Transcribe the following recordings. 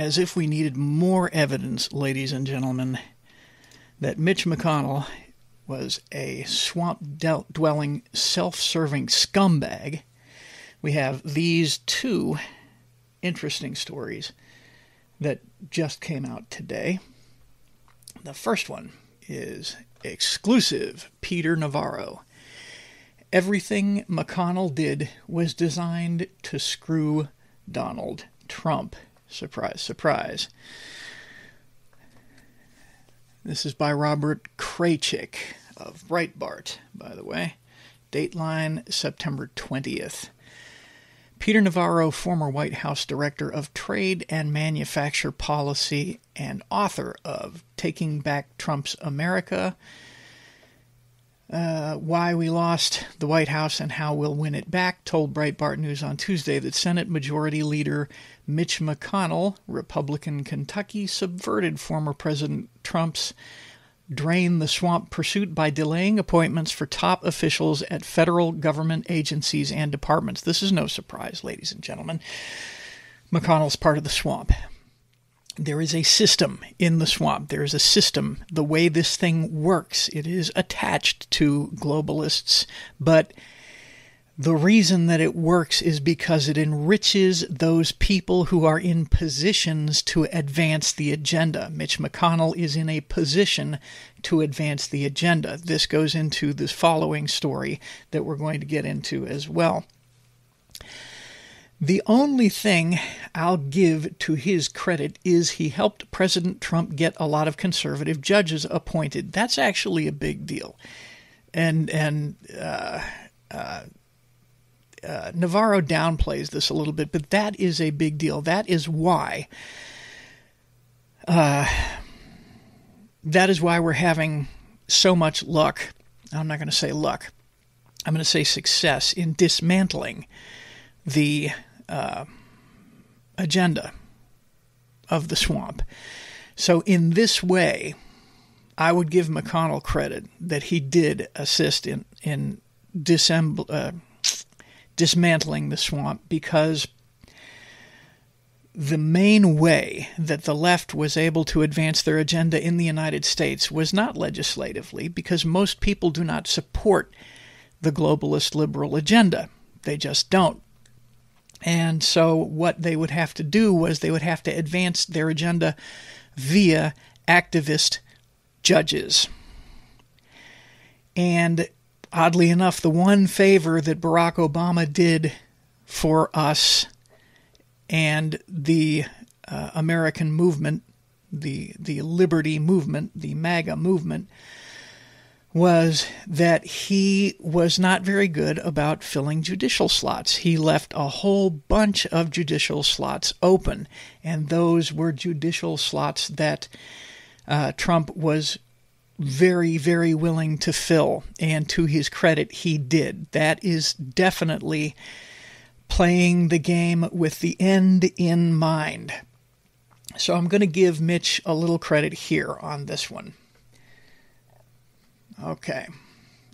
as if we needed more evidence, ladies and gentlemen, that Mitch McConnell was a swamp-dwelling, self-serving scumbag, we have these two interesting stories that just came out today. The first one is exclusive Peter Navarro. Everything McConnell did was designed to screw Donald Trump. Surprise, surprise. This is by Robert Kraychick of Breitbart, by the way. Dateline September 20th. Peter Navarro, former White House Director of Trade and Manufacture Policy and author of Taking Back Trump's America, Why We Lost the White House and How We'll Win It Back, told Breitbart News on Tuesday that Senate Majority Leader Mitch McConnell, Republican Kentucky, subverted former President Trump's drain the swamp pursuit by delaying appointments for top officials at federal government agencies and departments. This is no surprise, ladies and gentlemen. McConnell's part of the swamp. There is a system in the swamp. There is a system. The way this thing works, it is attached to globalists, but the reason that it works is because it enriches those people who are in positions to advance the agenda. Mitch McConnell is in a position to advance the agenda. This goes into this following story that we're going to get into as well. The only thing I'll give to his credit is he helped President Trump get a lot of conservative judges appointed. That's actually a big deal. And Navarro downplays this a little bit, but that is a big deal. That is why we're having so much luck. I'm not going to say luck. I'm going to say success in dismantling the agenda of the swamp. So in this way, I would give McConnell credit that he did assist in dismantling the swamp, because the main way that the left was able to advance their agenda in the United States was not legislatively, because most people do not support the globalist liberal agenda. They just don't. And so what they would have to do was they would have to advance their agenda via activist judges. And oddly enough, the one favor that Barack Obama did for us and the American movement, the liberty movement, the MAGA movement, was that he was not very good about filling judicial slots. He left a whole bunch of judicial slots open, and those were judicial slots that Trump was very, very willing to fill, and to his credit, he did. That is definitely playing the game with the end in mind. So I'm going to give Mitch a little credit here on this one. Okay.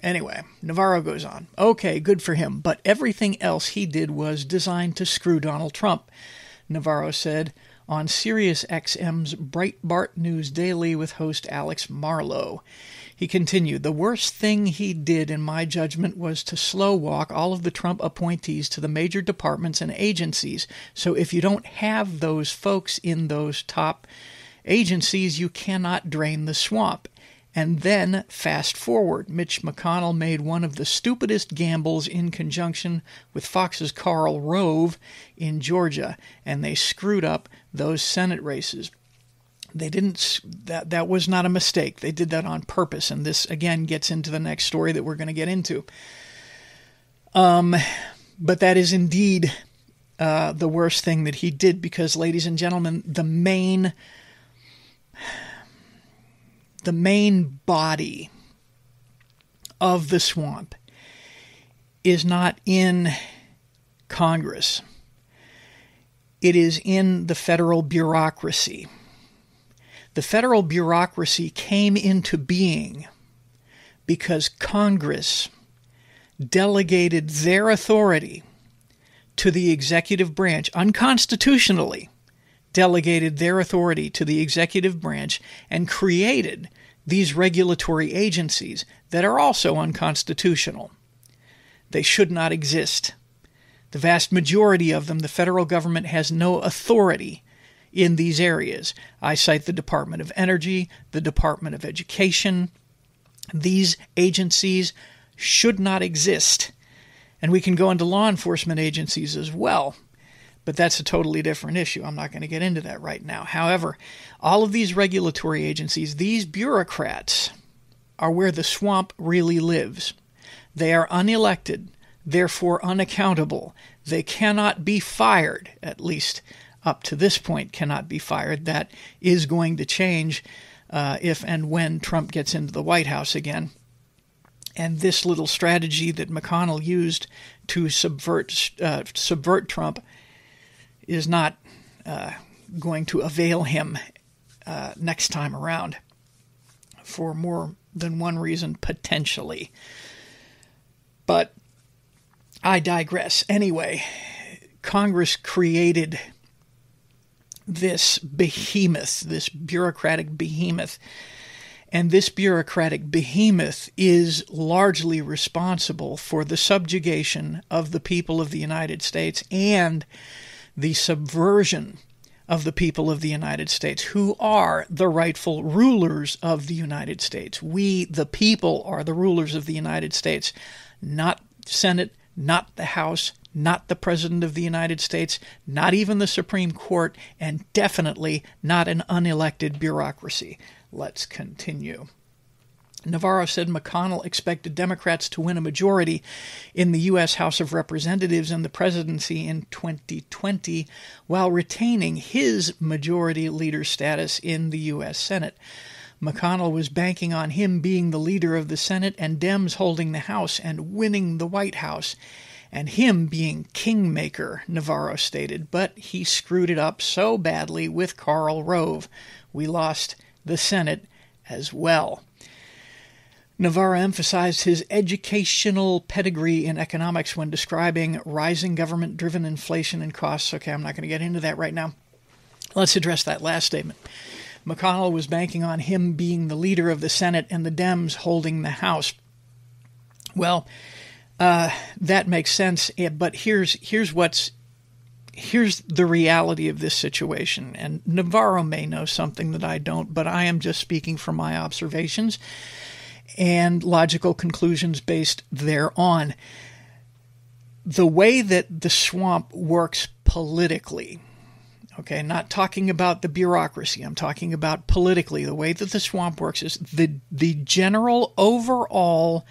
Anyway, Navarro goes on. Okay, good for him, but everything else he did was designed to screw Donald Trump, Navarro said on SiriusXM's Breitbart News Daily with host Alex Marlowe. He continued, the worst thing he did, in my judgment, was to slow walk all of the Trump appointees to the major departments and agencies. So if you don't have those folks in those top agencies, you cannot drain the swamp. And then, fast forward, Mitch McConnell made one of the stupidest gambles in conjunction with Fox's Karl Rove in Georgia, and they screwed up those Senate races. They didn't. That was not a mistake. They did that on purpose, and this again gets into the next story that we're going to get into. But that is indeed the worst thing that he did, because, ladies and gentlemen, the main body of the swamp is not in Congress. It is in the federal bureaucracy. The federal bureaucracy came into being because Congress delegated their authority to the executive branch unconstitutionally delegated their authority to the executive branch and created these regulatory agencies that are also unconstitutional. They should not exist. The vast majority of them, the federal government has no authority in these areas. I cite the Department of Energy, the Department of Education. These agencies should not exist. And we can go into law enforcement agencies as well. But that's a totally different issue. I'm not going to get into that right now. However, all of these regulatory agencies, these bureaucrats, are where the swamp really lives. They are unelected, therefore unaccountable. They cannot be fired, at least up to this point cannot be fired. That is going to change if and when Trump gets into the White House again. And this little strategy that McConnell used to subvert Trump is not going to avail him next time around for more than one reason, potentially. But I digress. Anyway, Congress created this behemoth, this bureaucratic behemoth. And this bureaucratic behemoth is largely responsible for the subjugation of the people of the United States and the subversion of the people of the United States, who are the rightful rulers of the United States. We, the people, are the rulers of the United States, not Senate, not the House, not the President of the United States, not even the Supreme Court, and definitely not an unelected bureaucracy. Let's continue. Navarro said McConnell expected Democrats to win a majority in the U.S. House of Representatives and the presidency in 2020 while retaining his majority leader status in the U.S. Senate. McConnell was banking on him being the leader of the Senate and Dems holding the House and winning the White House, and him being kingmaker, Navarro stated, but he screwed it up so badly with Karl Rove. We lost the Senate as well. Navarro emphasized his educational pedigree in economics when describing rising government-driven inflation and costs. Okay, I'm not going to get into that right now. Let's address that last statement. McConnell was banking on him being the leader of the Senate and the Dems holding the House. Well, that makes sense, but here's the reality of this situation. And Navarro may know something that I don't, but I am just speaking from my observations and logical conclusions based thereon. The way that the swamp works politically, okay, not talking about the bureaucracy, I'm talking about politically, the way that the swamp works is the general overall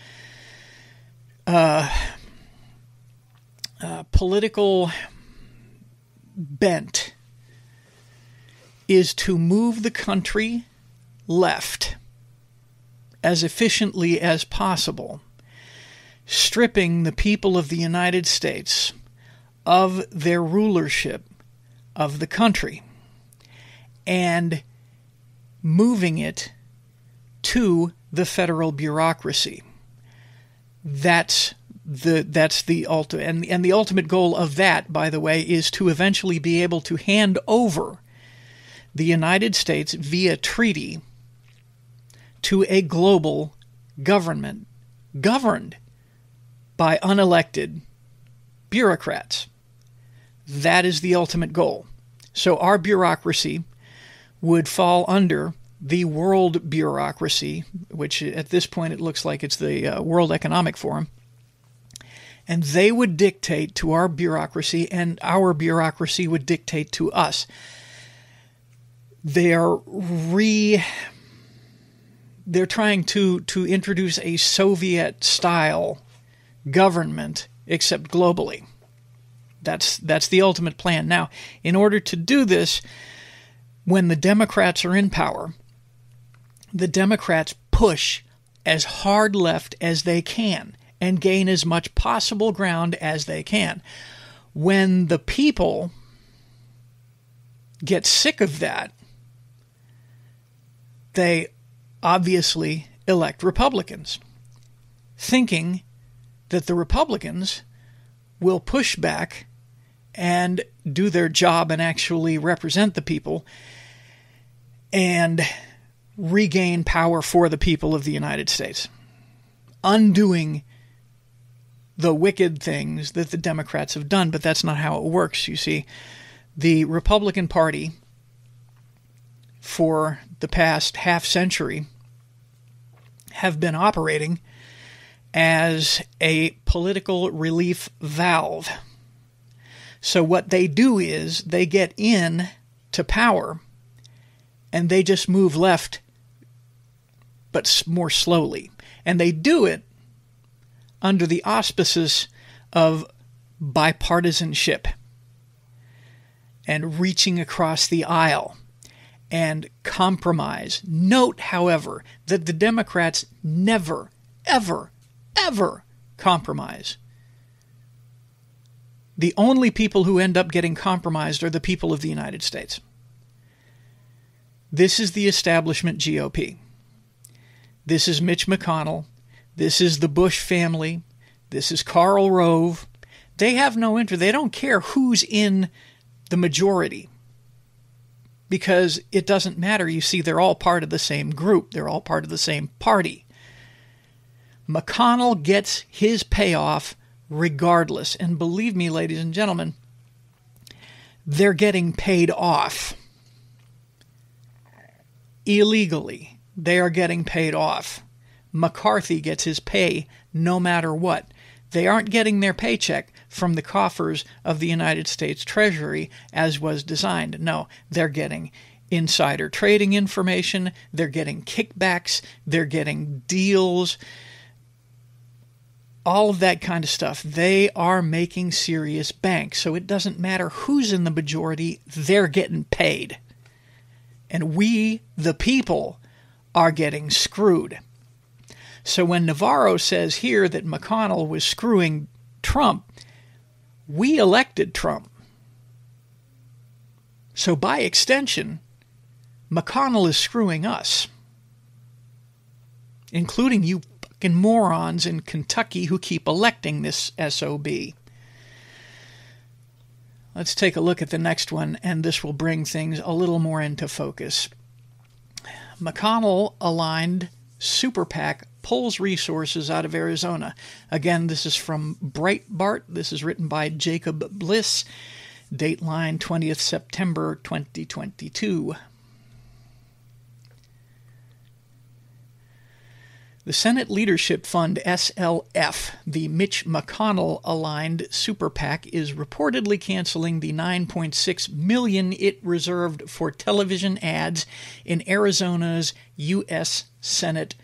political bent is to move the country left as efficiently as possible, stripping the people of the United States of their rulership of the country and moving it to the federal bureaucracy. That's the ultimate, and the ultimate goal of that, by the way, is to eventually be able to hand over the United States via treaty to a global government governed by unelected bureaucrats. That is the ultimate goal. So our bureaucracy would fall under the world bureaucracy, which at this point it looks like it's the World Economic Forum, and they would dictate to our bureaucracy, and our bureaucracy would dictate to us. They're trying to introduce a Soviet-style government, except globally. That's the ultimate plan. Now, in order to do this, when the Democrats are in power, the Democrats push as hard left as they can and gain as much possible ground as they can. When the people get sick of that, they obviously elect Republicans, thinking that the Republicans will push back and do their job and actually represent the people and regain power for the people of the United States, undoing the wicked things that the Democrats have done. But that's not how it works, you see. The Republican Party, for the past half century, have been operating as a political relief valve. So what they do is they get in to power and they just move left, but more slowly. And they do it under the auspices of bipartisanship and reaching across the aisle and compromise. Note, however, that the Democrats never, ever, ever compromise. The only people who end up getting compromised are the people of the United States. This is the establishment GOP. This is Mitch McConnell. This is the Bush family. This is Karl Rove. They have no interest. They don't care who's in the majority, because it doesn't matter. You see, they're all part of the same group. They're all part of the same party. McConnell gets his payoff regardless. And believe me, ladies and gentlemen, they're getting paid off. Illegally, they are getting paid off. McCarthy gets his pay no matter what. They aren't getting their paycheck from the coffers of the United States Treasury as was designed. No, they're getting insider trading information. They're getting kickbacks. They're getting deals. All of that kind of stuff. They are making serious bank. So it doesn't matter who's in the majority, they're getting paid. And we, the people, are getting screwed. So when Navarro says here that McConnell was screwing Trump, we elected Trump. So by extension, McConnell is screwing us, including you fucking morons in Kentucky who keep electing this SOB. Let's take a look at the next one, and this will bring things a little more into focus. McConnell-aligned super PAC pulls resources out of Arizona. Again, this is from Breitbart. This is written by Jacob Bliss. Dateline 20th September 2022. The Senate Leadership Fund, SLF, the Mitch McConnell-aligned super PAC, is reportedly canceling the $9.6 million it reserved for television ads in Arizona's U.S. Senate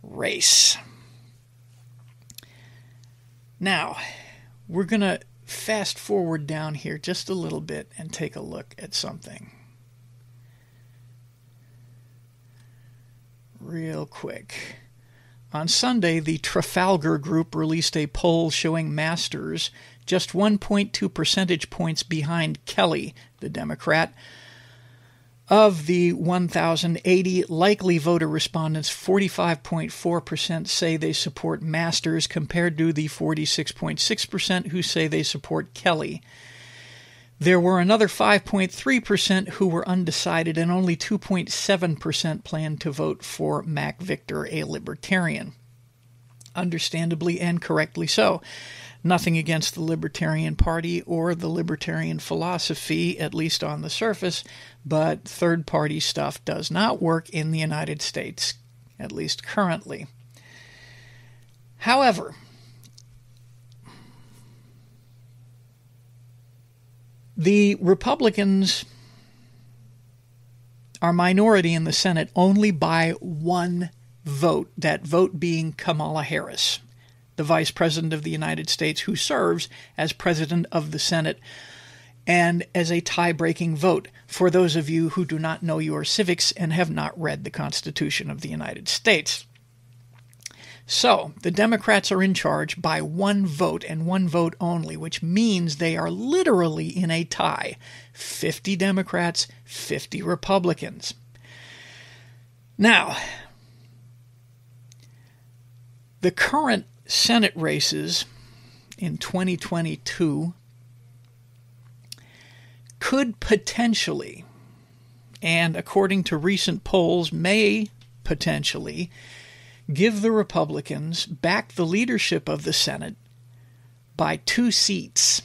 race. Now, we're going to fast forward down here just a little bit and take a look at something real quick. On Sunday, the Trafalgar Group released a poll showing Masters just 1.2 percentage points behind Kelly, the Democrat. Of the 1,080 likely voter respondents, 45.4% say they support Masters compared to the 46.6% who say they support Kelly. There were another 5.3% who were undecided, and only 2.7% planned to vote for Mac Victor, a libertarian. Understandably and correctly so. Nothing against the Libertarian Party or the libertarian philosophy, at least on the surface, but third-party stuff does not work in the United States, at least currently. However, the Republicans are minority in the Senate only by one vote, that vote being Kamala Harris, the Vice President of the United States, who serves as President of the Senate, and as a tie-breaking vote for those of you who do not know your civics and have not read the Constitution of the United States. So, the Democrats are in charge by one vote and one vote only, which means they are literally in a tie. 50 Democrats, 50 Republicans. Now, the current Senate races in 2022 could potentially, and according to recent polls, may potentially give the Republicans back the leadership of the Senate by 2 seats.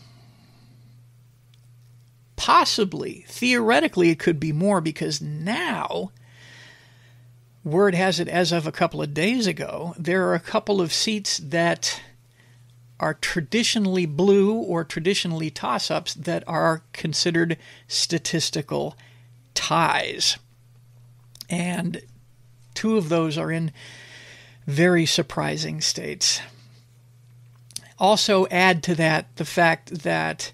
Possibly, theoretically, it could be more, because now, word has it as of a couple of days ago, there are a couple of seats that are traditionally blue or traditionally toss-ups that are considered statistical ties. And 2 of those are in very surprising states. Also add to that the fact that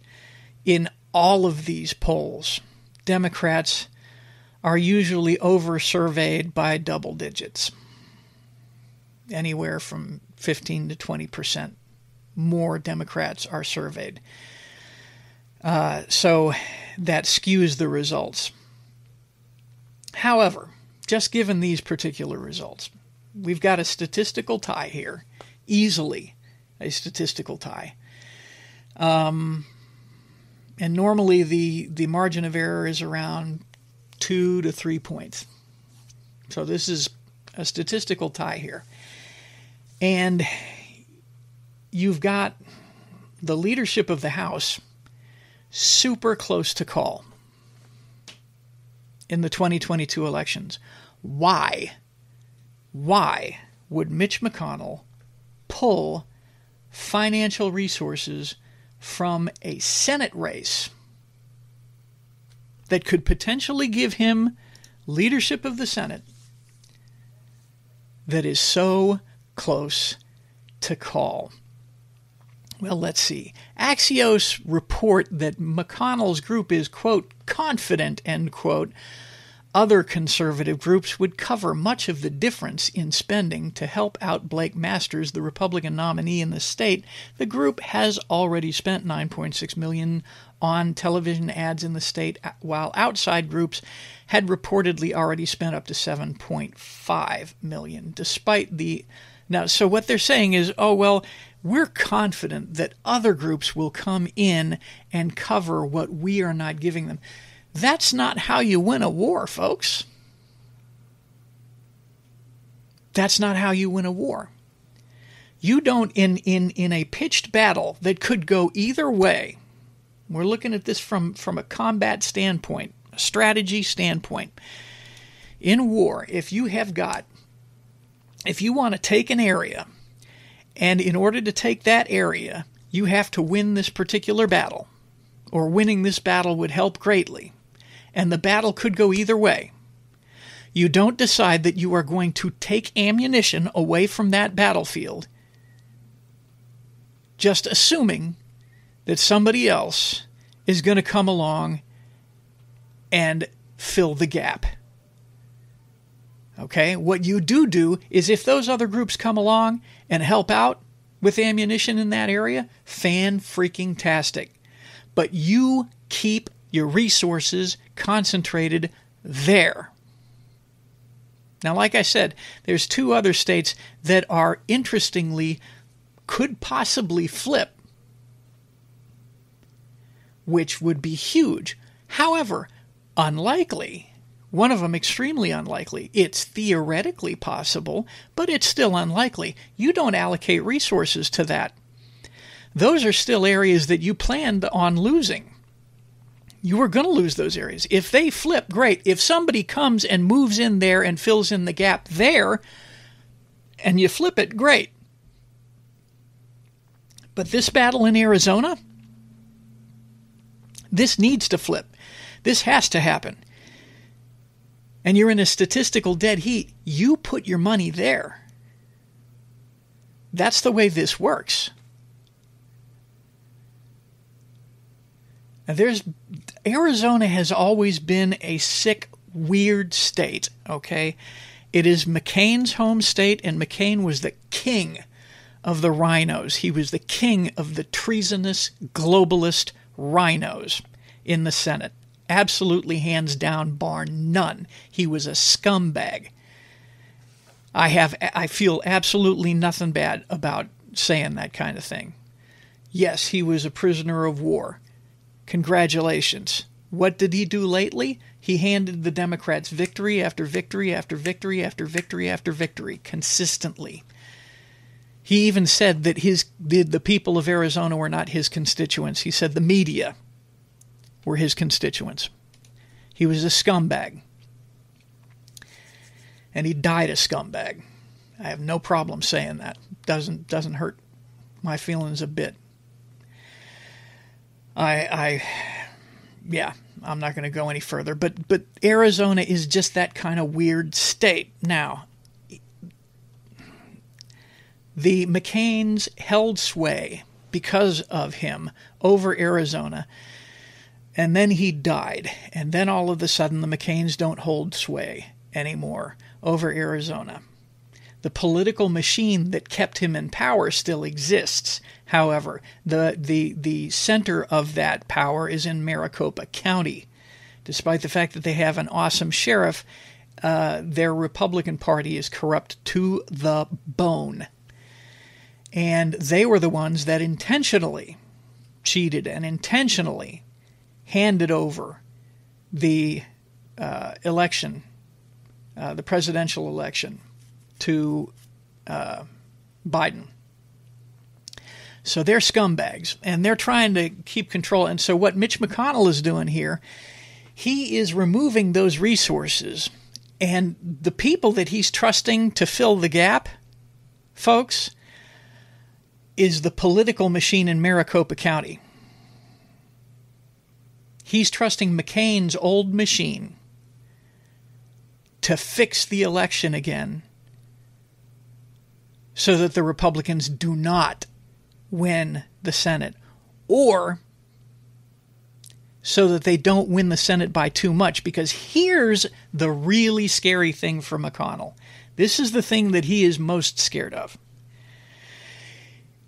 in all of these polls, Democrats are usually over-surveyed by double digits, anywhere from 15 to 20% more Democrats are surveyed. So that skews the results. However, just given these particular results, we've got a statistical tie here, easily a statistical tie. And normally the margin of error is around 2 to 3 points. So this is a statistical tie here. And you've got the leadership of the House super close to call in the 2022 elections. Why would Mitch McConnell pull financial resources from a Senate race that could potentially give him leadership of the Senate that is so close to call? Well, let's see. Axios report that McConnell's group is, quote, confident, end quote, other conservative groups would cover much of the difference in spending to help out Blake Masters, the Republican nominee in the state. The group has already spent $9.6 million on television ads in the state, while outside groups had reportedly already spent up to $7.5 million, despite the... Now, so what they're saying is, oh, well, we're confident that other groups will come in and cover what we are not giving them. That's not how you win a war, folks. That's not how you win a war. You don't, in a pitched battle that could go either way, we're looking at this from a combat standpoint, a strategy standpoint. In war, if you want to take an area, and in order to take that area, you have to win this particular battle, or winning this battle would help greatly, and the battle could go either way. You don't decide that you are going to take ammunition away from that battlefield, just assuming that somebody else is going to come along and fill the gap. Okay? What you do is, if those other groups come along and help out with ammunition in that area, fan-freaking-tastic. But you keep your resources concentrated there. Now, like I said, there's 2 other states that are, interestingly, could possibly flip, which would be huge. However, unlikely. One of them extremely unlikely. It's theoretically possible, but it's still unlikely. You don't allocate resources to that. Those are still areas that you planned on losing. You were going to lose those areas. If they flip, great. If somebody comes and moves in there and fills in the gap there, and you flip it, great. But this battle in Arizona, this needs to flip. This has to happen. And you're in a statistical dead heat. You put your money there. That's the way this works. Now, Arizona has always been a sick, weird state, okay? It is McCain's home state, and McCain was the king of the rhinos. He was the king of the treasonous, globalist rhinos in the Senate. Absolutely, hands down, bar none. He was a scumbag. I feel absolutely nothing bad about saying that kind of thing. Yes, he was a prisoner of war. Congratulations. What did he do lately? He handed the Democrats victory after victory after victory after victory after victory, consistently. He even said that the people of Arizona were not his constituents. He said the media were his constituents. He was a scumbag. And he died a scumbag. I have no problem saying that. Doesn't hurt my feelings a bit. I'm not going to go any further. But Arizona is just that kind of weird state. Now, the McCains held sway because of him over Arizona, and then he died. And then all of a sudden the McCains don't hold sway anymore over Arizona. The political machine that kept him in power still exists. However, the center of that power is in Maricopa County. Despite the fact that they have an awesome sheriff, their Republican Party is corrupt to the bone. And they were the ones that intentionally cheated and intentionally handed over the election, the presidential election, to Biden. So they're scumbags, and they're trying to keep control. And so what Mitch McConnell is doing here, he is removing those resources. And the people that he's trusting to fill the gap, folks, is the political machine in Maricopa County. He's trusting McCain's old machine to fix the election again so that the Republicans do not win the Senate, or so that they don't win the Senate by too much. Because here's the really scary thing for McConnell. This is the thing that he is most scared of.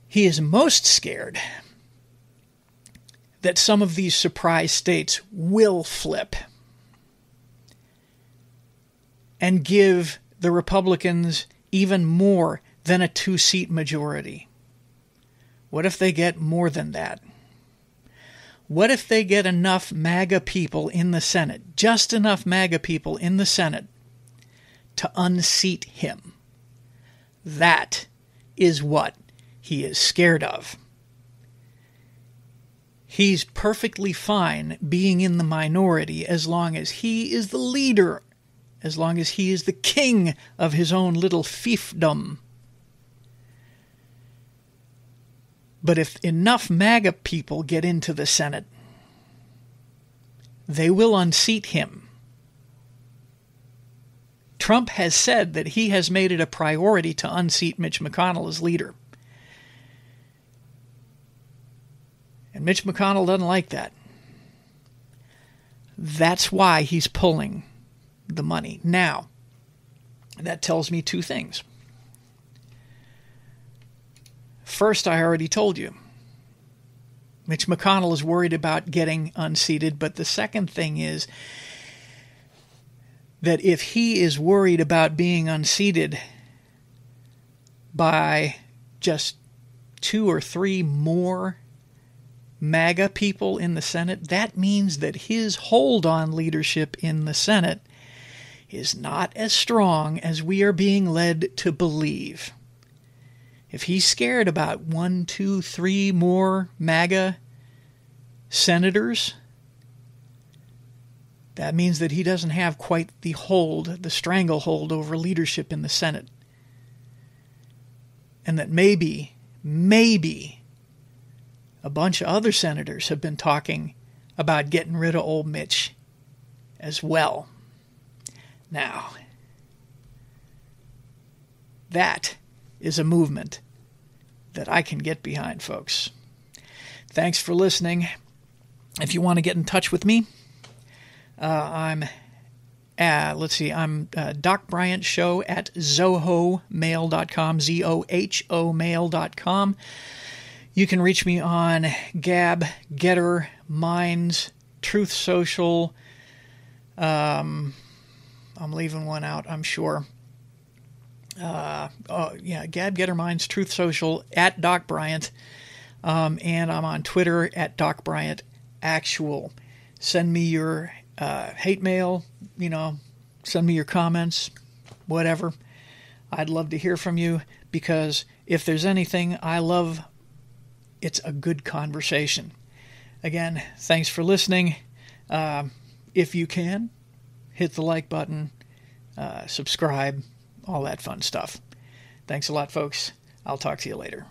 He is most scared that some of these surprise states will flip and give the Republicans even more than a 2-seat majority. What if they get more than that? What if they get enough MAGA people in the Senate, just enough MAGA people in the Senate, to unseat him? That is what he is scared of. He's perfectly fine being in the minority as long as he is the leader, as long as he is the king of his own little fiefdom. But if enough MAGA people get into the Senate, they will unseat him. Trump has said that he has made it a priority to unseat Mitch McConnell as leader. And Mitch McConnell doesn't like that. That's why he's pulling the money. Now, that tells me two things. First, I already told you. Mitch McConnell is worried about getting unseated, but the second thing is that if he is worried about being unseated by just 2 or 3 more MAGA people in the Senate, that means that his hold on leadership in the Senate is not as strong as we are being led to believe. If he's scared about 1, 2, 3 more MAGA senators, that means that he doesn't have quite the hold, the stranglehold over leadership in the Senate. And that maybe a bunch of other senators have been talking about getting rid of old Mitch as well. Now, that is a movement that I can get behind, folks. Thanks for listening. If you want to get in touch with me, I'm Doc Bryant Show at zohomail.com, zohomail.com. You can reach me on Gab, Getter, Minds, Truth Social. I'm leaving one out, I'm sure. Gab, Getter, Minds, Truth Social, at Doc Bryant. And I'm on Twitter at Doc Bryant Actual. Send me your hate mail, send me your comments, whatever. I'd love to hear from you, because if there's anything I love, it's a good conversation. Again, thanks for listening. If you can, hit the like button, subscribe, all that fun stuff. Thanks a lot, folks. I'll talk to you later.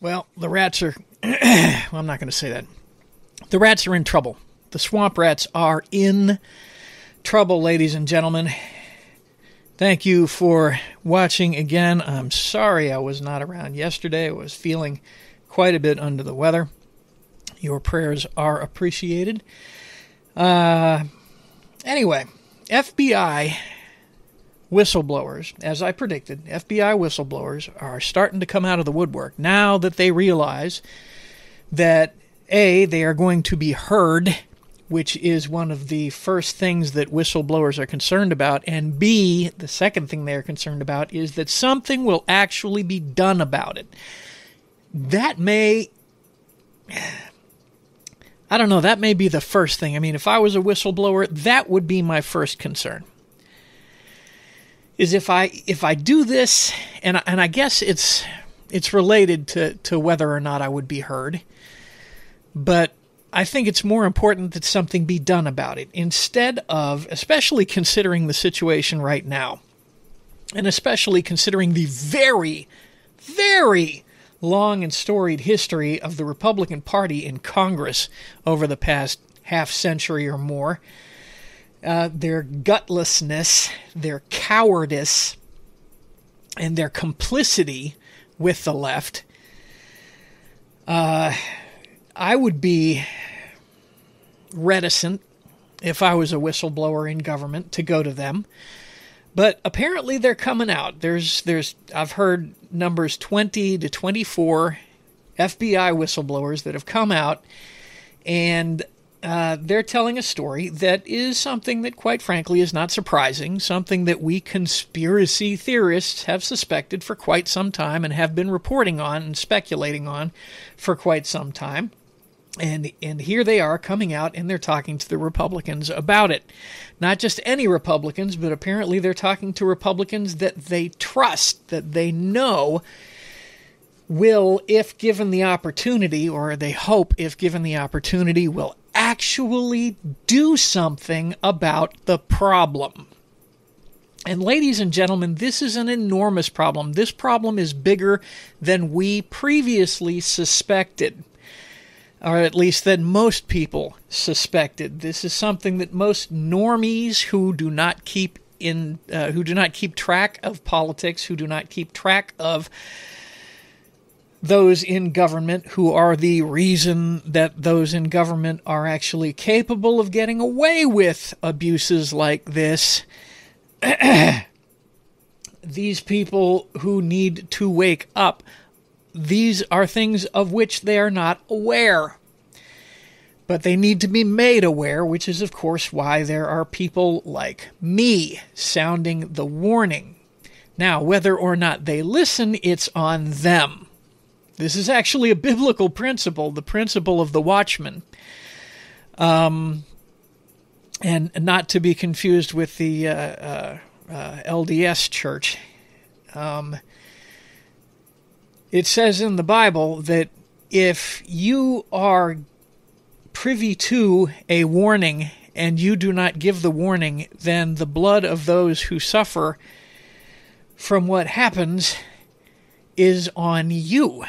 Well, the rats are... well, I'm not going to say that. The rats are in trouble. The swamp rats are in trouble, ladies and gentlemen. Thank you for watching again. I'm sorry I was not around yesterday. I was feeling quite a bit under the weather. Your prayers are appreciated. Anyway, FBI whistleblowers, as I predicted, FBI whistleblowers are starting to come out of the woodwork now that they realize that, A, they are going to be heard, which is one of the first things that whistleblowers are concerned about, and B, the second thing they're concerned about is that something will actually be done about it. That may... I don't know, that may be the first thing. I mean, if I was a whistleblower, that would be my first concern. Is if I do this, and I guess it's related to whether or not I would be heard, but I think it's more important that something be done about it, instead of, especially considering the situation right now, and especially considering the very, very long and storied history of the Republican Party in Congress over the past half century or more. Their gutlessness, their cowardice, and their complicity with the left. I would be reticent, if I was a whistleblower in government, to go to them. But apparently they're coming out. I've heard numbers 20 to 24 FBI whistleblowers that have come out, and they're telling a story that is something that, quite frankly, is not surprising, something that we conspiracy theorists have suspected for quite some time and have been reporting on and speculating on for quite some time. And here they are coming out, and they're talking to the Republicans about it. Not just any Republicans, but apparently they're talking to Republicans that they trust, that they know will, if given the opportunity, or they hope if given the opportunity, will actually do something about the problem. And ladies and gentlemen, this is an enormous problem. This problem is bigger than we previously suspected, or at least than most people suspected. This is something that most normies who do not keep track of politics, who do not keep track of those in government, who are the reason that those in government are actually capable of getting away with abuses like this. These people who need to wake up, these are things of which they are not aware. But they need to be made aware, which is, of course, why there are people like me sounding the warning. Now, whether or not they listen, it's on them. This is actually a biblical principle, the principle of the watchman. And not to be confused with the LDS church. It says in the Bible that if you are privy to a warning and you do not give the warning, then the blood of those who suffer from what happens is on you.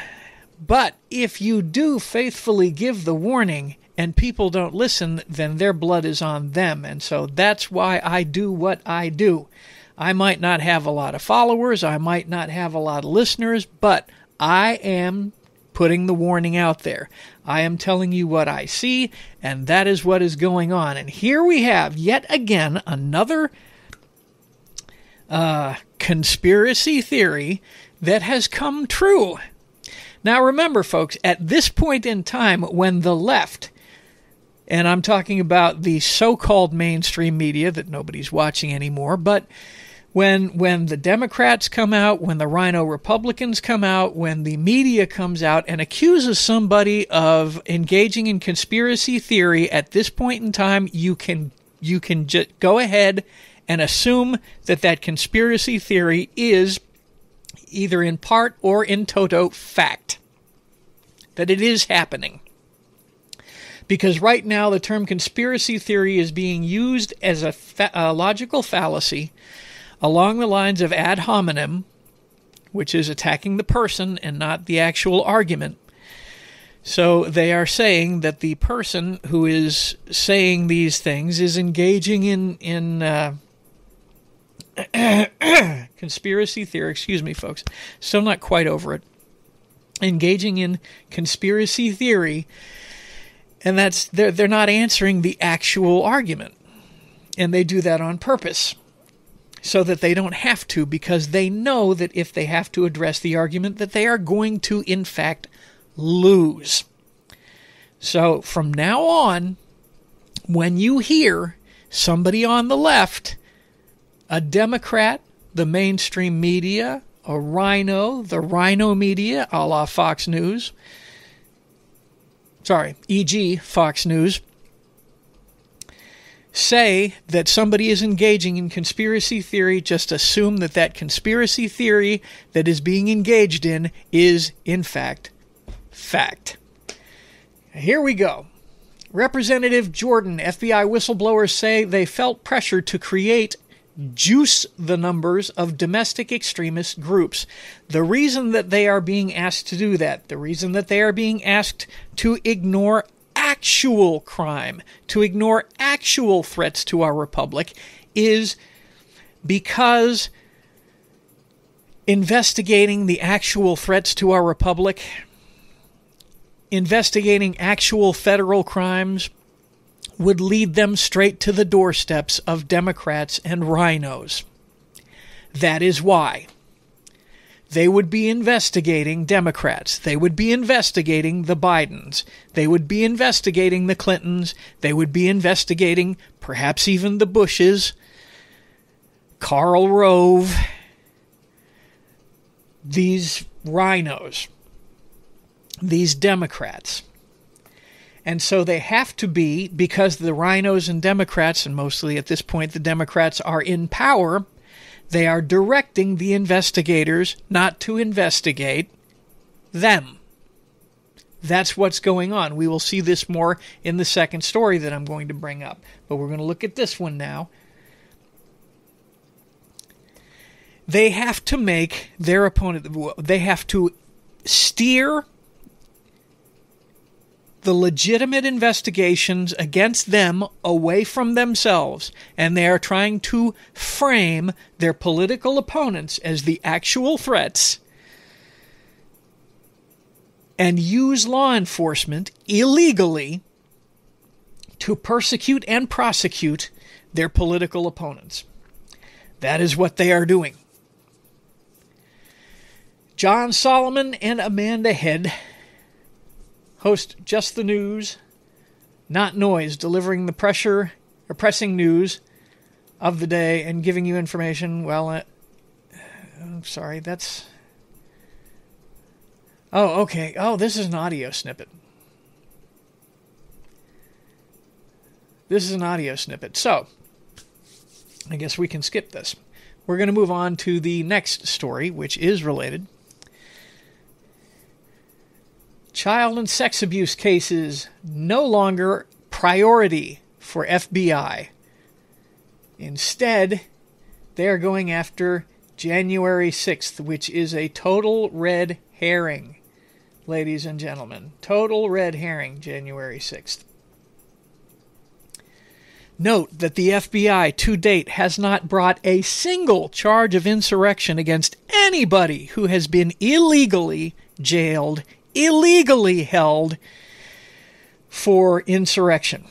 But if you do faithfully give the warning and people don't listen, then their blood is on them. And so that's why I do what I do. I might not have a lot of followers, I might not have a lot of listeners, but I am putting the warning out there. I am telling you what I see, and that is what is going on. And here we have yet again another conspiracy theory that has come true. Now remember, folks, at this point in time when the left, and I'm talking about the so-called mainstream media that nobody's watching anymore, but when the Democrats come out, when the Rhino Republicans come out, when the media comes out and accuses somebody of engaging in conspiracy theory, at this point in time, you can just go ahead and assume that that conspiracy theory is either in part or in toto fact, that it is happening. Because right now the term conspiracy theory is being used as a logical fallacy along the lines of ad hominem, which is attacking the person and not the actual argument. So they are saying that the person who is saying these things is engaging in conspiracy theory. Excuse me, folks. Still not quite over it. Engaging in conspiracy theory, and that's they're not answering the actual argument. And they do that on purpose, so that they don't have to, because they know that if they have to address the argument, that they are going to, in fact, lose. So from now on, when you hear somebody on the left, a Democrat, the mainstream media, a rhino, the rhino media, a la Fox News, e.g. Fox News, say that somebody is engaging in conspiracy theory, just assume that that conspiracy theory that is being engaged in is, in fact, fact. Here we go. Representative Jordan, FBI whistleblowers say they felt pressure to juice the numbers of domestic extremist groups. The reason that they are being asked to do that, the reason that they are being asked to ignore actual crime, to ignore actual threats to our republic, is because investigating the actual threats to our republic, investigating actual federal crimes, would lead them straight to the doorsteps of Democrats and rhinos. That is why. They would be investigating Democrats. They would be investigating the Bidens. They would be investigating the Clintons. They would be investigating perhaps even the Bushes, Karl Rove, these rhinos, these Democrats. And so they have to be, because the rhinos and Democrats, and mostly at this point the Democrats, are in power, they are directing the investigators not to investigate them. That's what's going on. We will see this more in the second story that I'm going to bring up. But we're going to look at this one now. They have to make their opponent, they have to steer the legitimate investigations against them away from themselves, and they are trying to frame their political opponents as the actual threats and use law enforcement illegally to persecute and prosecute their political opponents. That is what they are doing. John Solomon and Amanda Head host Just the News, Not Noise, delivering the pressing news of the day and giving you information. Well, I'm sorry, that's... Oh, okay. Oh, this is an audio snippet. This is an audio snippet. So, I guess we can skip this. We're going to move on to the next story, which is related. Child and sex abuse cases no longer priority for FBI. Instead, they are going after January 6th, which is a total red herring, ladies and gentlemen. Total red herring, January 6th. Note that the FBI to date has not brought a single charge of insurrection against anybody who has been illegally jailed, illegally held for insurrection.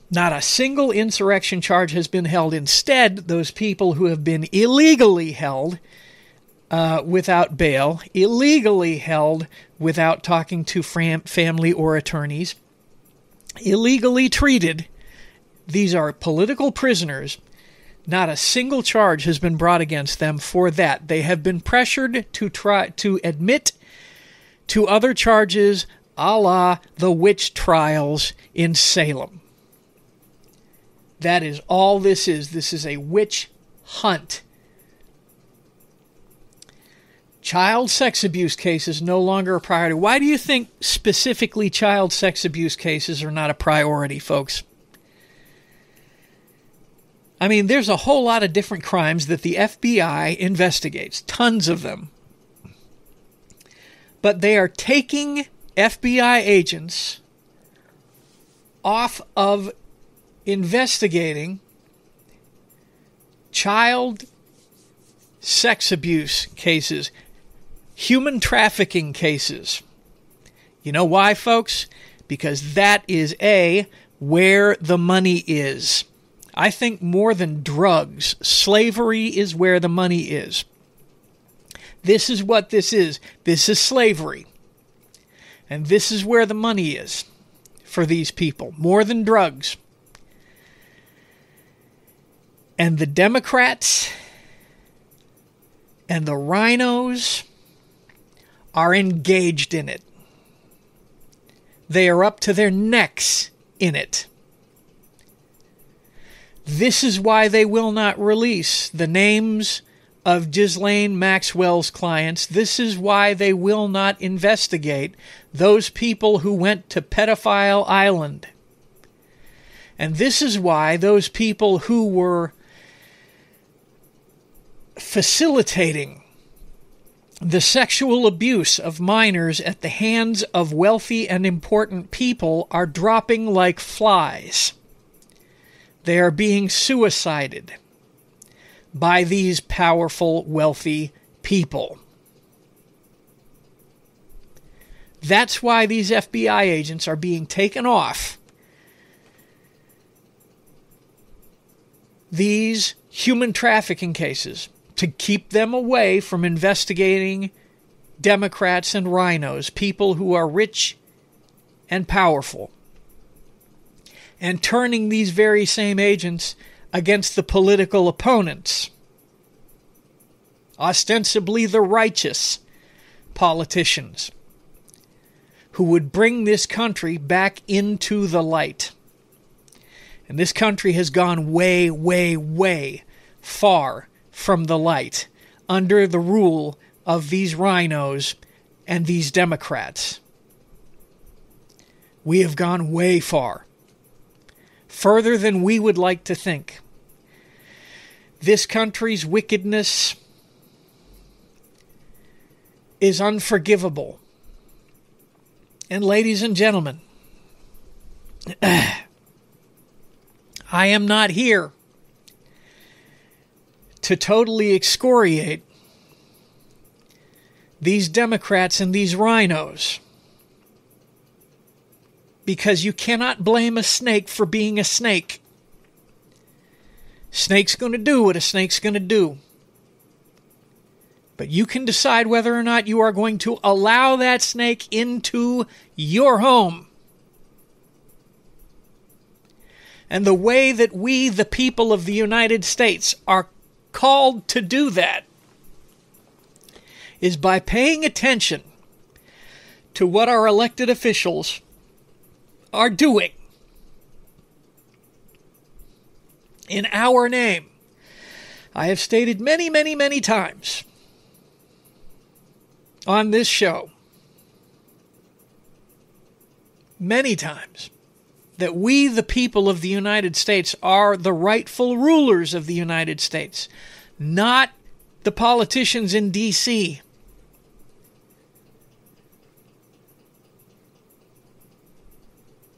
Not a single insurrection charge has been held. Instead, those people who have been illegally held without bail, illegally held without talking to family or attorneys, illegally treated, these are political prisoners. Not a single charge has been brought against them for that. They have been pressured to try to admit to other charges, a la the witch trials in Salem. That is all this is. This is a witch hunt. Child sex abuse cases no longer a priority. Why do you think specifically child sex abuse cases are not a priority, folks? I mean, there's a whole lot of different crimes that the FBI investigates, tons of them. But they are taking FBI agents off of investigating child sex abuse cases, human trafficking cases. You know why, folks? Because that is where the money is. I think more than drugs, slavery is where the money is. This is what this is. This is slavery. And this is where the money is for these people, more than drugs. And the Democrats and the rhinos are engaged in it. They are up to their necks in it. This is why they will not release the names of Ghislaine Maxwell's clients. This is why they will not investigate those people who went to Pedophile Island. And this is why those people who were facilitating the sexual abuse of minors at the hands of wealthy and important people are dropping like flies. They are being suicided by these powerful, wealthy people. That's why these FBI agents are being taken off these human trafficking cases to keep them away from investigating Democrats and rhinos, people who are rich and powerful, and turning these very same agents against the political opponents, ostensibly the righteous politicians, who would bring this country back into the light. And this country has gone way, way, way far from the light under the rule of these rhinos and these Democrats. We have gone way far. Further than we would like to think. This country's wickedness is unforgivable. And ladies and gentlemen, I am not here to totally excoriate these Democrats and these rhinos. Because you cannot blame a snake for being a snake. Snake's going to do what a snake's going to do. But you can decide whether or not you are going to allow that snake into your home. And the way that we, the people of the United States, are called to do that is by paying attention to what our elected officials are doing in our name. I have stated many, many, many times on this show, many times, that we, the people of the United States, are the rightful rulers of the United States, not the politicians in D.C.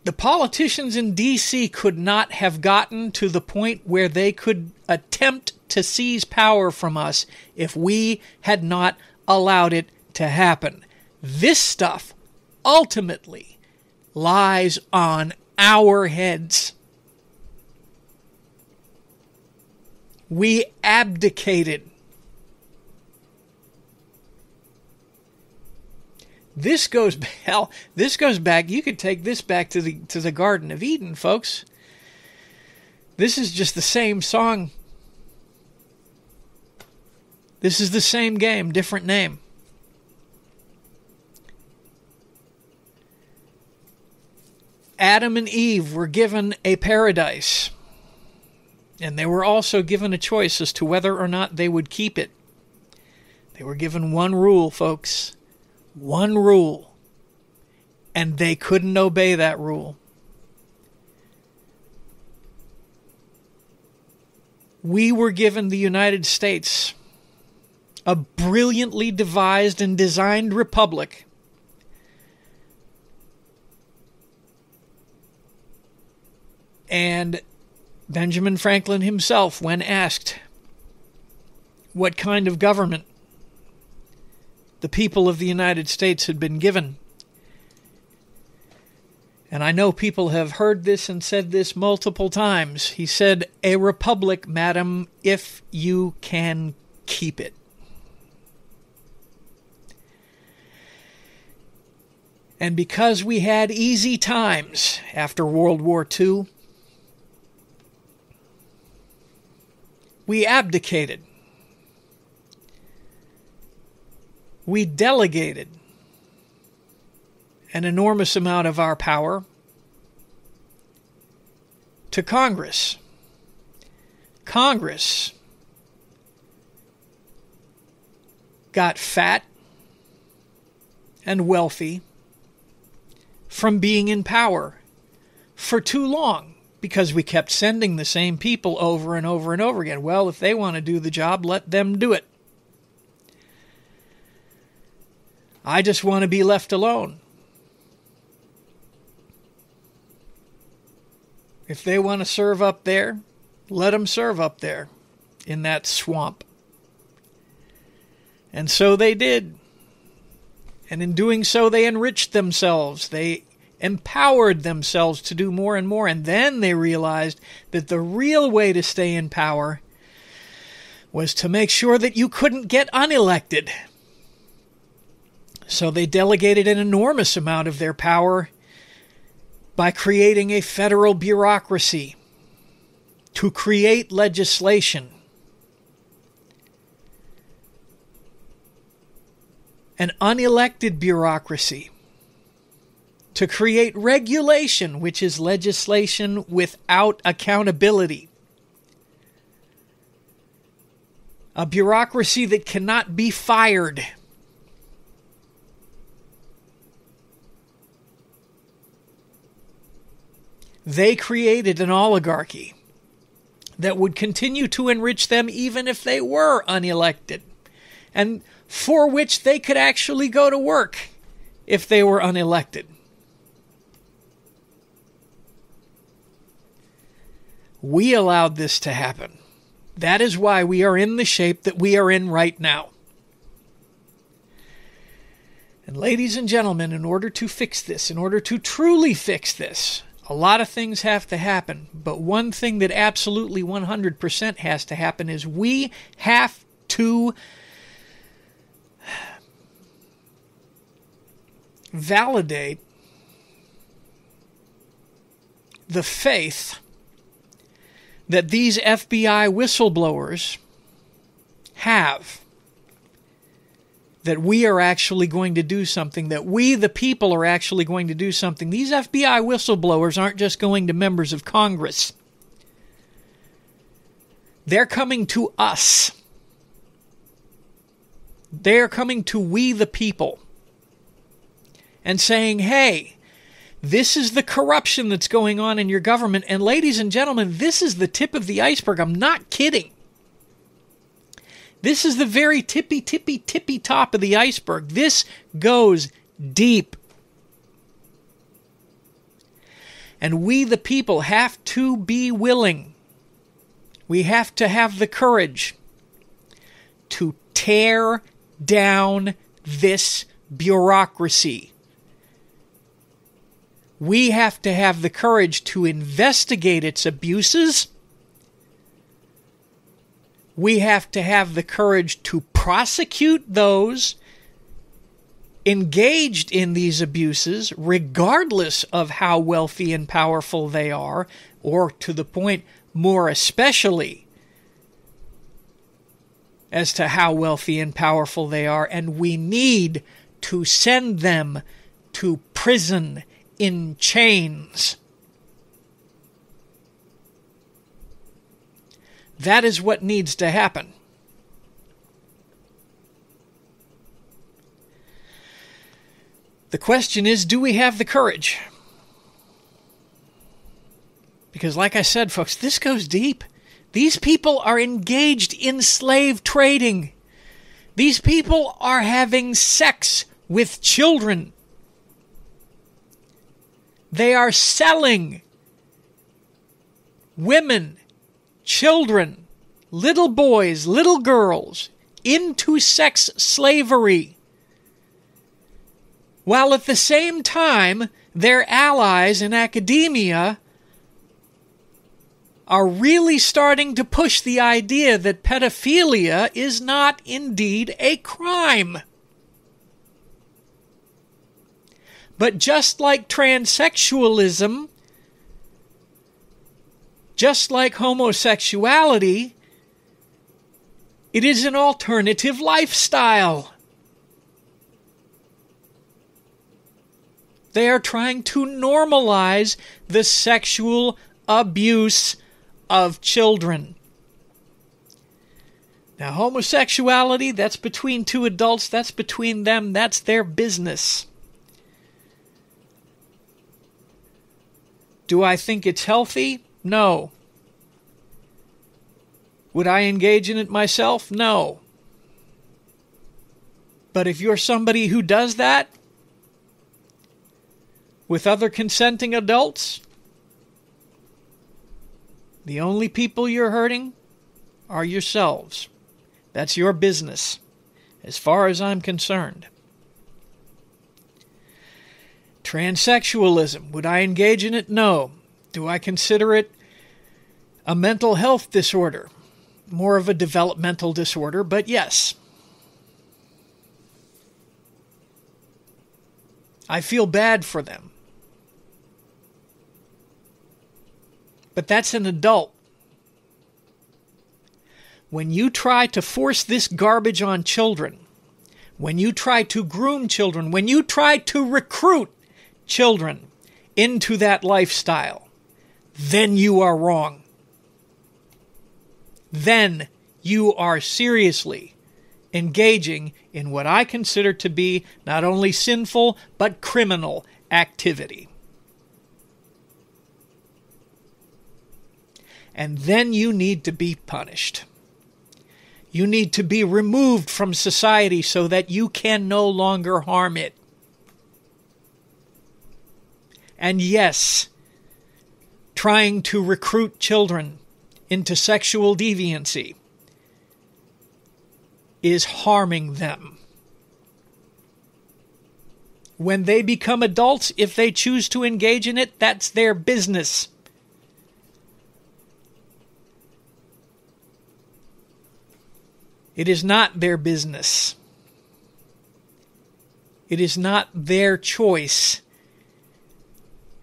The politicians in D.C. could not have gotten to the point where they could attempt to seize power from us if we had not allowed it to happen. This stuff ultimately lies on our heads. We abdicated. This goes back. You could take this back to the Garden of Eden, folks. This is just the same song. This is the same game, different name. Adam and Eve were given a paradise, and they were also given a choice as to whether or not they would keep it. They were given one rule, folks. One rule. And they couldn't obey that rule. We were given the United States, a brilliantly devised and designed republic, and Benjamin Franklin himself, when asked what kind of government the people of the United States had been given, and I know people have heard this and said this multiple times, he said, "A republic, madam, if you can keep it." And because we had easy times after World War II, we abdicated. We delegated an enormous amount of our power to Congress. Congress got fat and wealthy from being in power for too long, because we kept sending the same people over and over and over again. Well, if they want to do the job, let them do it. I just want to be left alone. If they want to serve up there, let them serve up there in that swamp. And so they did. And in doing so, they enriched themselves. They empowered themselves to do more and more. And then they realized that the real way to stay in power was to make sure that you couldn't get unelected. So they delegated an enormous amount of their power by creating a federal bureaucracy to create legislation. An unelected bureaucracy to create regulation, which is legislation without accountability. A bureaucracy that cannot be fired. They created an oligarchy that would continue to enrich them even if they were unelected, and for which they could actually go to work if they were unelected. We allowed this to happen. That is why we are in the shape that we are in right now. And ladies and gentlemen, in order to fix this, in order to truly fix this, a lot of things have to happen. But one thing that absolutely 100% has to happen is we have to validate the faith that these FBI whistleblowers have that we are actually going to do something, that we, the people, are actually going to do something. These FBI whistleblowers aren't just going to members of Congress. They're coming to us. They're coming to we, the people, and saying, hey, this is the corruption that's going on in your government. And ladies and gentlemen, this is the tip of the iceberg. I'm not kidding. This is the very tippy top of the iceberg. This goes deep. And we, the people, have to be willing. We have to have the courage to tear down this bureaucracy. We have to have the courage to investigate its abuses. We have to have the courage to prosecute those engaged in these abuses, regardless of how wealthy and powerful they are, or to the point more especially as to how wealthy and powerful they are. And we need to send them to prison in chains. That is what needs to happen. The question is, do we have the courage? Because like I said, folks, this goes deep. These people are engaged in slave trading. These people are having sex with children. They are selling women, children, little boys, little girls into sex slavery, while at the same time their allies in academia are really starting to push the idea that pedophilia is not indeed a crime. But just like transsexualism, just like homosexuality, it is an alternative lifestyle. They are trying to normalize the sexual abuse of children. Now, homosexuality, that's between two adults, that's between them, that's their business. Do I think it's healthy? No. Would I engage in it myself? No. But if you're somebody who does that with other consenting adults, the only people you're hurting are yourselves. That's your business, as far as I'm concerned. Transsexualism, would I engage in it? No. Do I consider it a mental health disorder? More of a developmental disorder, but yes. I feel bad for them. But that's an adult. When you try to force this garbage on children, when you try to groom children, when you try to recruit children into that lifestyle, then you are wrong. Then you are seriously engaging in what I consider to be not only sinful, but criminal activity. And then you need to be punished. You need to be removed from society so that you can no longer harm it. And yes, trying to recruit children into sexual deviancy is harming them. When they become adults, if they choose to engage in it, that's their business. It is not their business. It is not their choice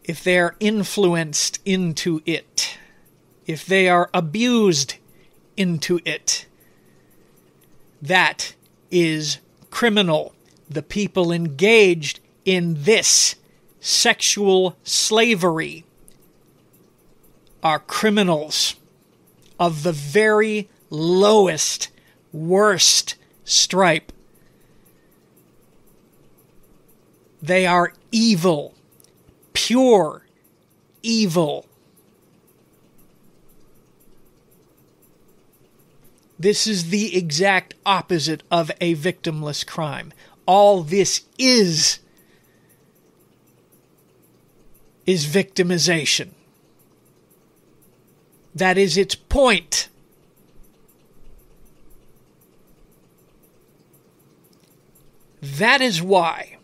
if they are influenced into it, if they are abused into it. That is criminal. The people engaged in this sexual slavery are criminals of the very lowest, worst stripe. They are evil, pure evil. This is the exact opposite of a victimless crime. All this is victimization. That is its point. That is why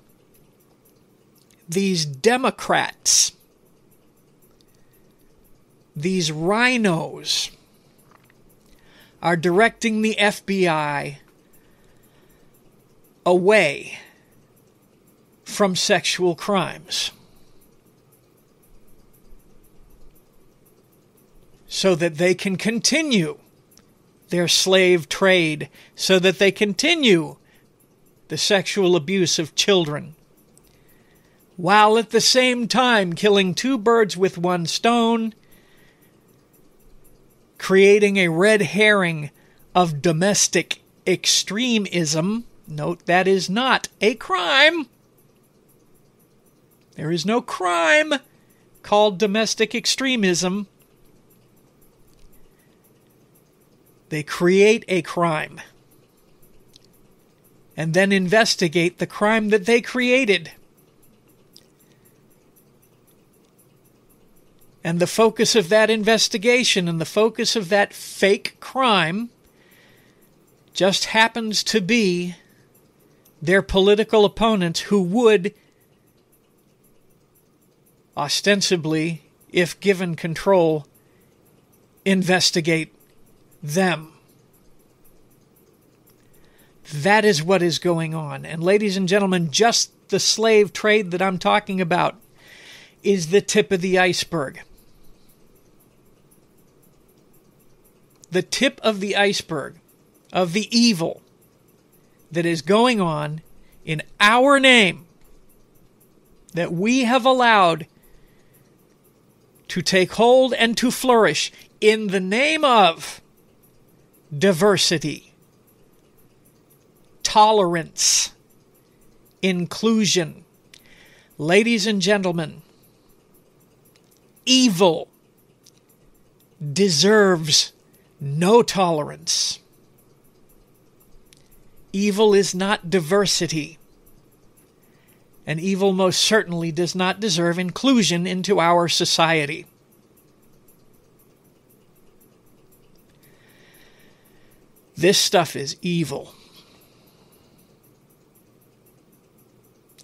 these Democrats, these rhinos, are directing the FBI away from sexual crimes so that they can continue their slave trade, so that they continue the sexual abuse of children, while at the same time killing two birds with one stone, creating a red herring of domestic extremism. Note, that is not a crime. There is no crime called domestic extremism. They create a crime and then investigate the crime that they created. And the focus of that investigation and the focus of that fake crime just happens to be their political opponents, who would ostensibly, if given control, investigate them. That is what is going on. And ladies and gentlemen, just the slave trade that I'm talking about is the tip of the iceberg. The tip of the iceberg of the evil that is going on in our name, that we have allowed to take hold and to flourish in the name of diversity, tolerance, inclusion. Ladies and gentlemen, evil deserves no tolerance. Evil is not diversity, and evil most certainly does not deserve inclusion into our society. This stuff is evil.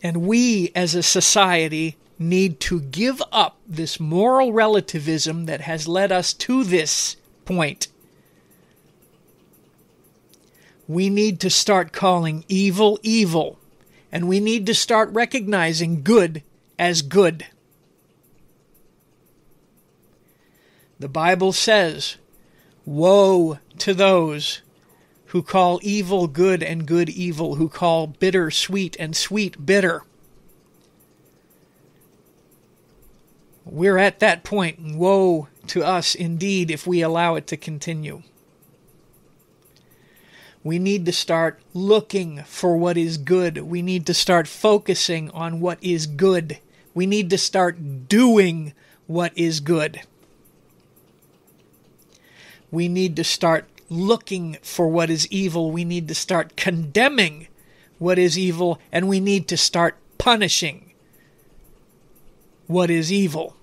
And we as a society need to give up this moral relativism that has led us to this point. We need to start calling evil evil, and we need to start recognizing good as good. The Bible says, "Woe to those who call evil good and good evil, who call bitter sweet and sweet bitter." We're at that point, and woe to us indeed if we allow it to continue. We need to start looking for what is good. We need to start focusing on what is good. We need to start doing what is good. We need to start looking for what is evil. We need to start condemning what is evil, and we need to start punishing what is evil.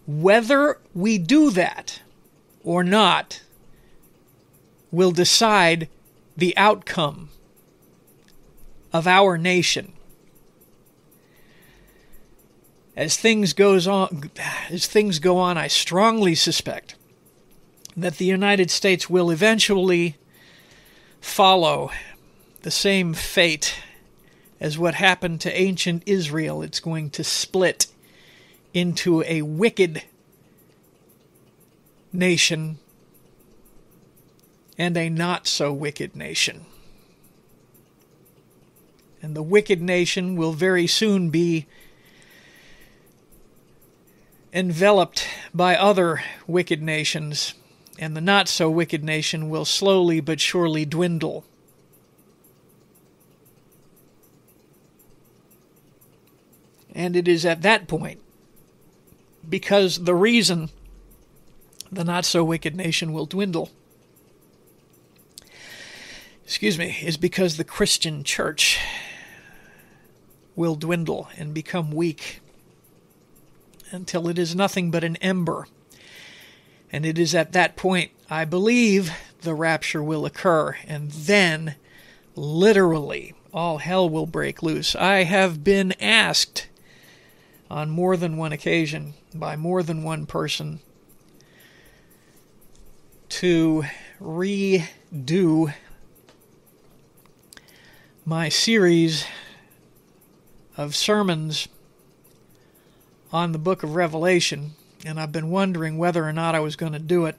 Whether we do that or not will decide the outcome of our nation. As things go on, I strongly suspect that the United States will eventually follow the same fate as what happened to ancient Israel. It's going to split into a wicked nation and a not-so-wicked nation. And the wicked nation will very soon be enveloped by other wicked nations, and the not-so-wicked nation will slowly but surely dwindle. And it is at that point, because the reason the not-so-wicked nation will dwindle, is because the Christian church will dwindle and become weak until it is nothing but an ember. And it is at that point, I believe, the rapture will occur, and then, literally, all hell will break loose. I have been asked on more than one occasion by more than one person to redo my series of sermons on the book of Revelation, and I've been wondering whether or not I was going to do it,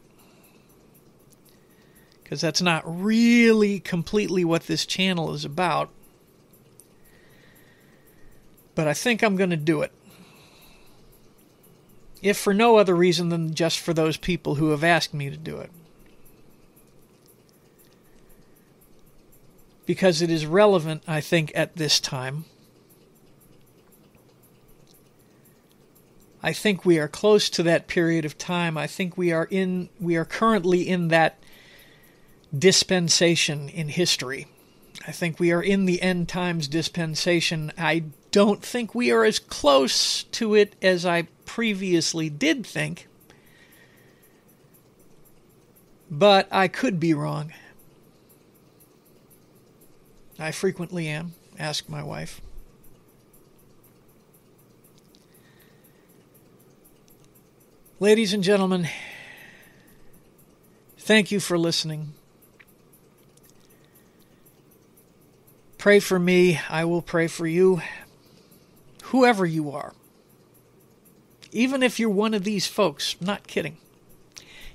because that's not really completely what this channel is about. But I think I'm going to do it, if for no other reason than just for those people who have asked me to do it. Because it is relevant, I think, at this time. I think we are close to that period of time. I think we are currently in that dispensation in history. I think we are in the end times dispensation. I don't think we are as close to it as I previously did think, but I could be wrong. I frequently am. Ask my wife. Ladies and gentlemen, thank you for listening. Pray for me. I will pray for you. Whoever you are. Even if you're one of these folks, I'm not kidding.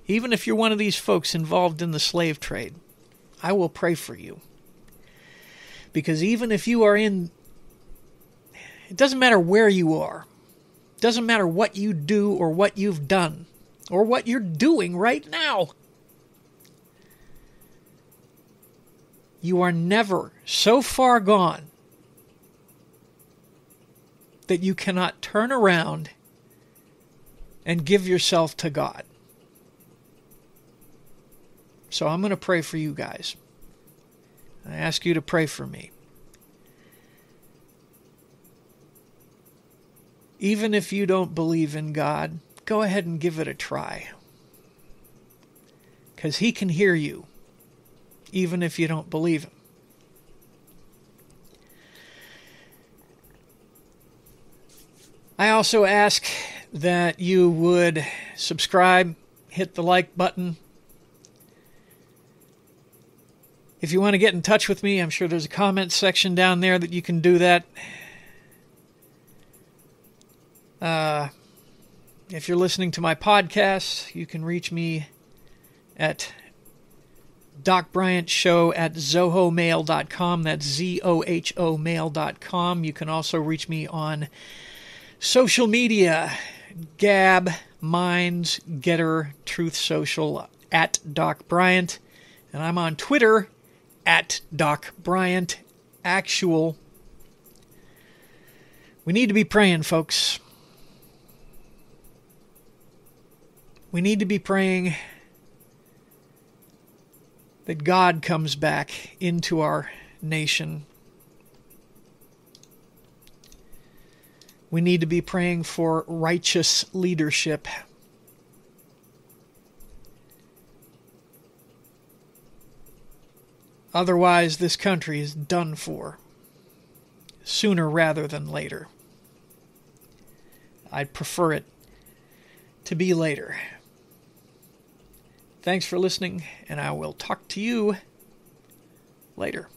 Even if you're one of these folks involved in the slave trade, I will pray for you. Because even if you are it doesn't matter where you are. It doesn't matter what you do or what you've done or what you're doing right now. You are never so far gone that you cannot turn around and give yourself to God. So I'm going to pray for you guys. I ask you to pray for me. Even if you don't believe in God, go ahead and give it a try. Because He can hear you, even if you don't believe Him. I also ask that you would subscribe, hit the like button. If you want to get in touch with me, I'm sure there's a comment section down there that you can do that. If you're listening to my podcast, you can reach me at docbryantshow@zohomail.com. That's ZOHO mail.com. You can also reach me on social media, Gab, Minds, Getter, Truth Social, at Doc Bryant. And I'm on Twitter, at Doc Bryant Actual. We need to be praying, folks. We need to be praying that God comes back into our nation. We need to be praying for righteous leadership. Otherwise, this country is done for, sooner rather than later. I'd prefer it to be later. Thanks for listening, and I will talk to you later.